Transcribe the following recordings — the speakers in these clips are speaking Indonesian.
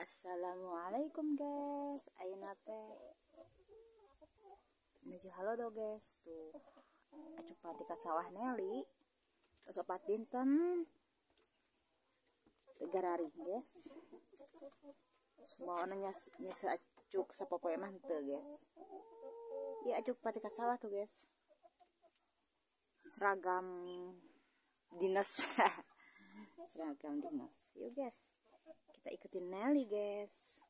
Assalamualaikum guys, ayeuna teh menuju halo do guys. Tuh acuk pati ka sawah Nelly tos 4 dinten tegarari guys. Semua nya acuk sapopoe mah henteu guys. Ieu acuk pati ka sawah tuh guys, seragam dinas. Seragam dinas. Yuk guys, kita ikutin Nelly guys.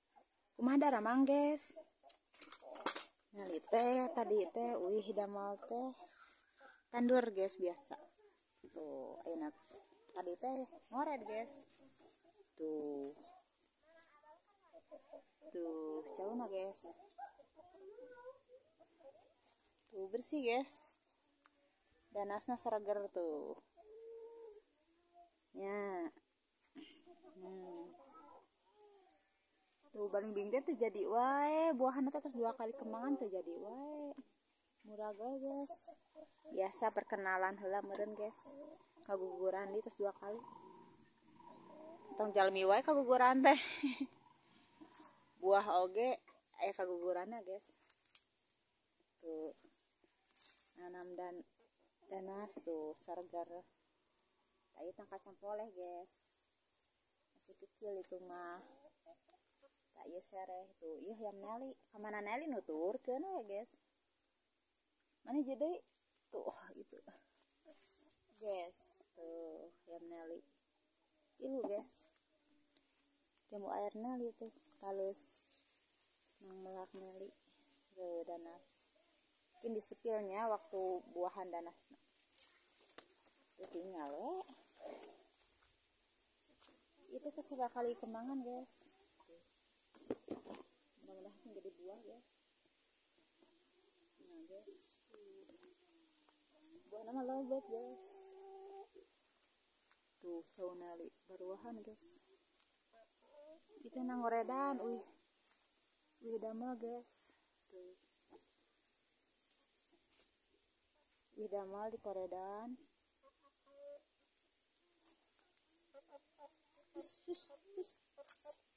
Kumaha daramang guys. Nelly teh tadi teh damel teh tandur guys biasa. Tuh enak. Tadi teh ngoret guys. Tuh cauna guys. Tuh bersih guys. Danasna sereger tuh. Ya. Tuh baling bingteh tuh jadi wae buahan teh terus 2 kali kembangan tuh jadi wae. Murah guys. Biasa perkenalan heula meureun guys. Kaguguran di terus 2 kali. Tong jalmi wae kaguguran teh. Buah oge aya kaguguranna guys. Tuh. Nanam danas tuh seregar. Tadi tang kacang poleh guys. Masih kecil itu mah. Tak ieu sereh tuh. Ieu hayam Nelly. Kamana Nelly nuturkeun we guys. Mana jadi tuh itu. Guys, tuh hayam Nelly. Ilu guys. Jamu air Nelly tuh talus. Nang melak Nelly. Tuh danas. Mungkin disepilnya waktu buahan danasna. Tuh tinggal we. Itu kesebar kali kembangan guys. Mudah-mudahan sih jadi buah guys. Nah guys, buah nama lobet guys. Tuh cau Nelly baruahan guys. Kita nang ngoredan, wih damel guys. Tuh, wih damel di koredan.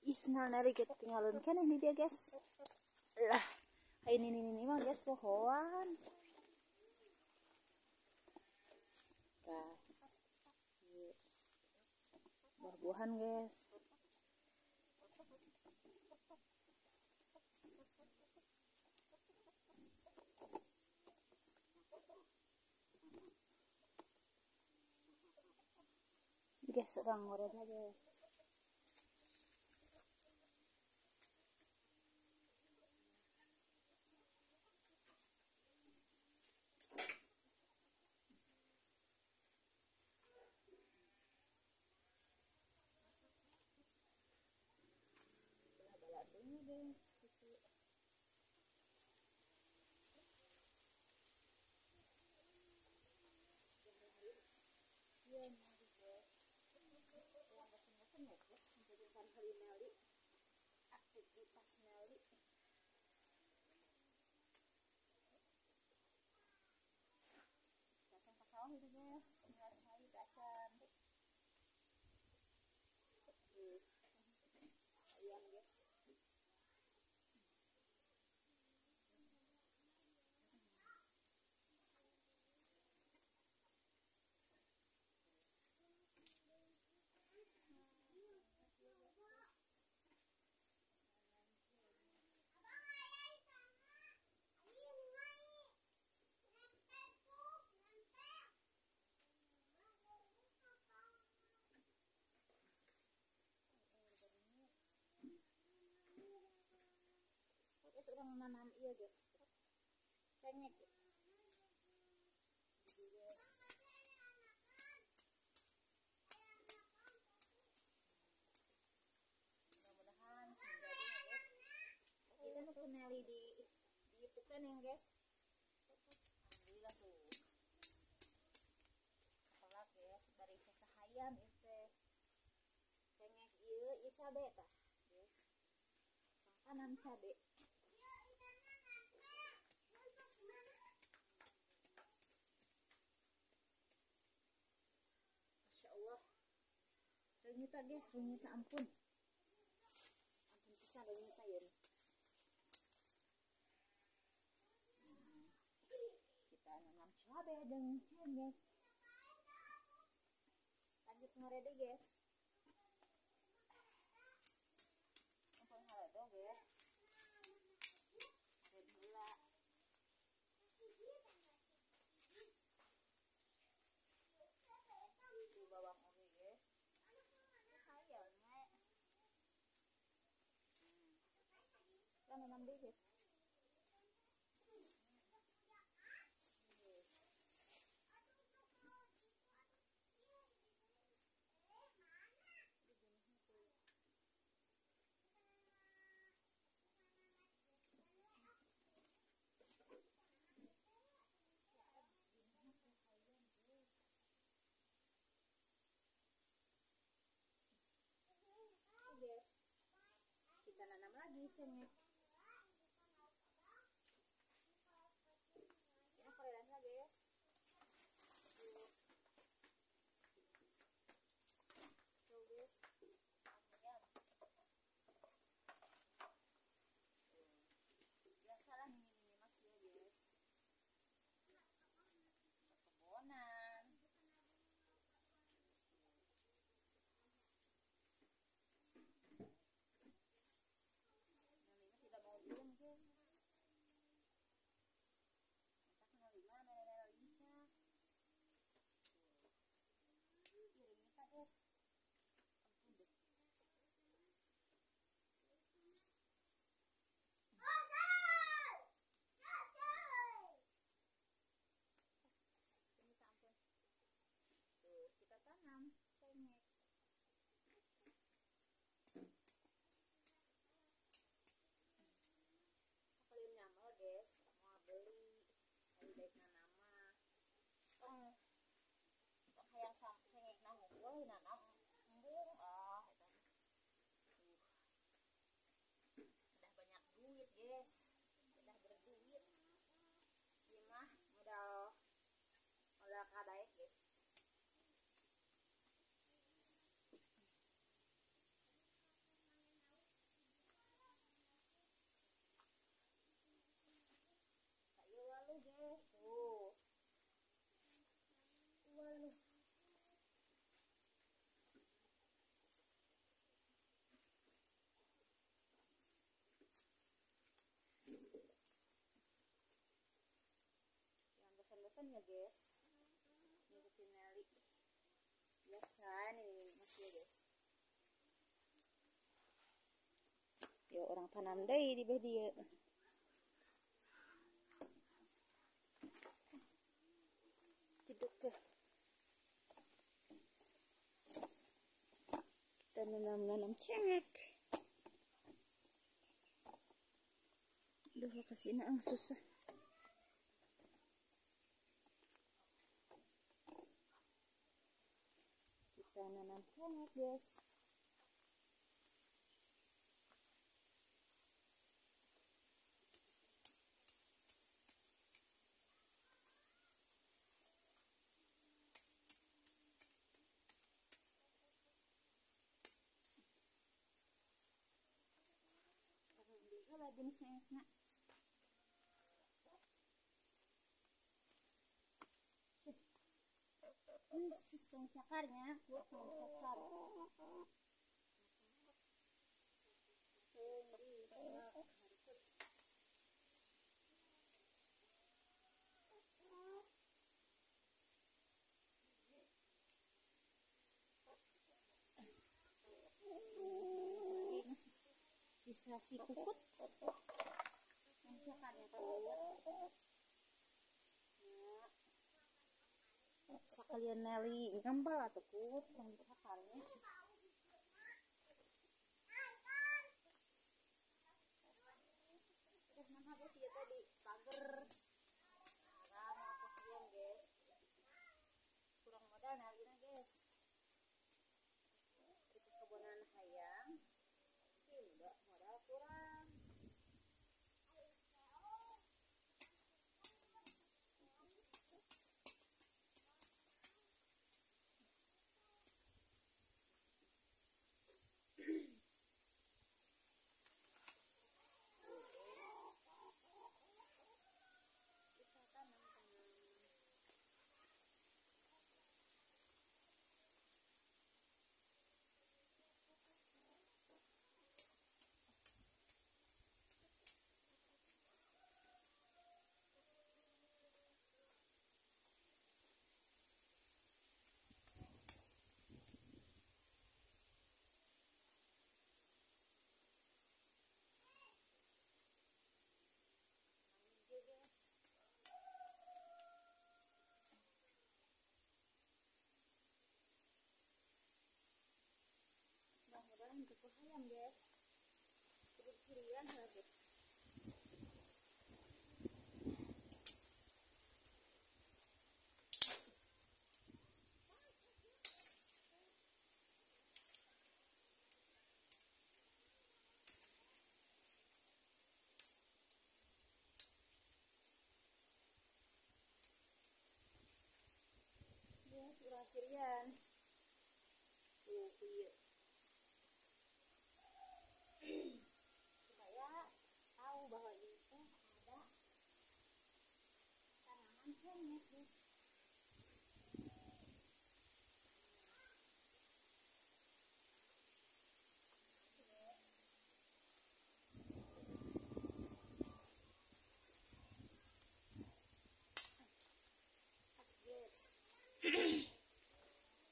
Isnal Nelly kita tinggalin keneh nih dia guys. Lah, ini mah guys pohoan. Nah, buah-buahan guys. Guys, orang ngoret aja. Guys, gitu. Iya, guys. Yang bosan-bosan ya guys, kebiasaan hari Nelly, aktivitas Nelly. Datang ke sawah itu guys, lihat cari dacan. Ayam guys. Guys, orang menanam iya guys. Cengek. Guys. Mudah-mudahan menjadi guys. Kita nunggu Nelly di YouTube kan ya guys. Alhamdulillah tuh. Pelak guys dari sesahayam itu. Cengek ieu cabe tah guys. Kanan cabe. Masya Allah. Renyita guys, renyita ampun. dengan cengek. Lanjut ngerede guys. Ampun halo guys. Ada gula. Di bawang oke guys. Hayalnya. Kan nanam deh guys. Guys, kita nanam lagi cengek. Ini korean lah guys. Tuh guys, biasalah ini mas ya guys. Perkebunan. Belum guys, entah kenal lima nenek lincah iring kita guys. Ampun deh. Ini tak ampun. Tuh kita tanam cengek. Guys, mau beli dari baiknya nama yang cengek nang unggul nanam embung udah banyak duit guys, udah berduit ini mah modal kadaek guys. Guys, tuh waduh yang bosan-bosan ya guys, ngikutin Nelly biasa nih masih ya guys. Yo orang tanam deh di dia. Kita nanam cengek. Duh lokasinya susah. Kita nanam cengek guys. Kalau jenis cengeknya sistem cakarnya buat cakar sisa si kukut yang cakarnya sekalian Nelly ngambal atau kut yang cakarnya. Terus nama guys ya tadi pagar sama kasihan guys, kurang modal Nelly guys. Itu kebunan hayam tidak modal kurang.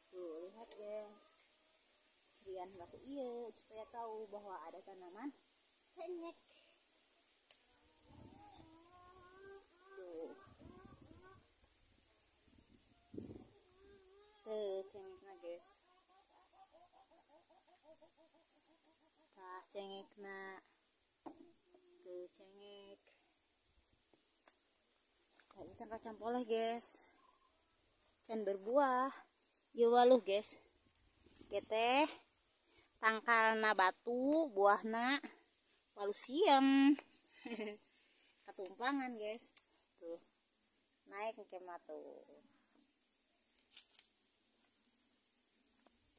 Tuh lihat guys, cerian baku iya supaya tahu bahwa ada tanaman cengek. Tuh, cengeknya guys. Tah cengekna, cengek. Tadi kita kacang poleh guys, can berbuah. Yo waluh guys, kita tangkalna batu, buahna walu siem. Ketumpangan guys, tuh naik ke tuh.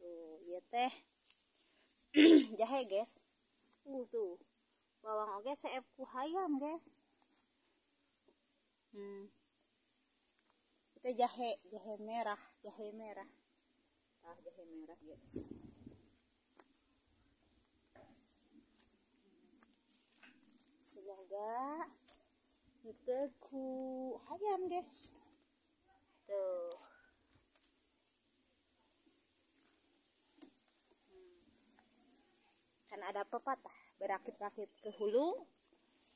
Tuh ya teh jahe guys. Tuh bawang oke seepku hayam guys. Itu jahe merah. Nah, jahe merah guys. Semoga itu ku hayam guys. Tuh. Kan ada pepatah, berakit-rakit ke hulu,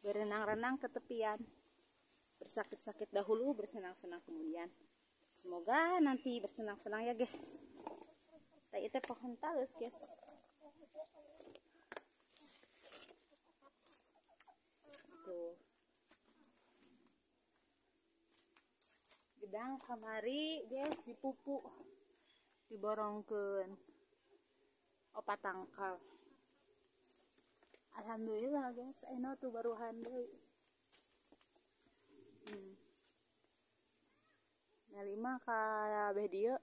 berenang-renang ke tepian, bersakit-sakit dahulu, bersenang-senang kemudian. Semoga nanti bersenang-senang ya guys. Itu pohon talus guys. Tuh. Gedang kamari guys dipupuk, diborongkeun opat tangkal. Alhamdulillah guys, eno tuh baruhan deui. Nalima ka beh dieu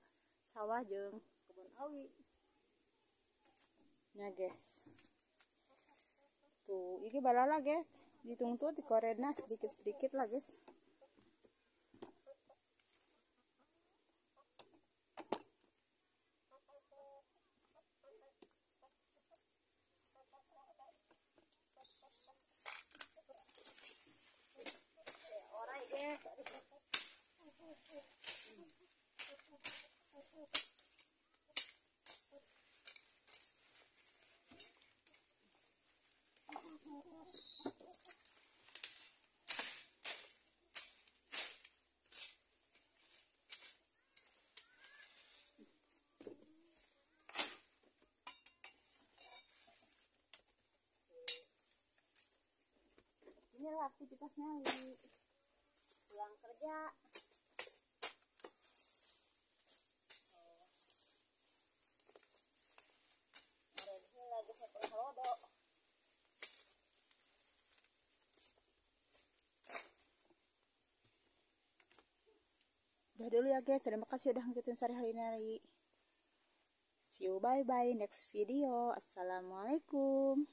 sawah jeung kebun awi. Nya guys. Tuh, ini balala guys. Ditungtu di korena sedikit-sedikit lah guys. Inilah aktivitasnya Nyali pulang kerja. Ini lagi sekolah rodo. Udah dulu ya guys, terima kasih udah ngikutin sehari-hari. See you, bye bye next video. Assalamualaikum.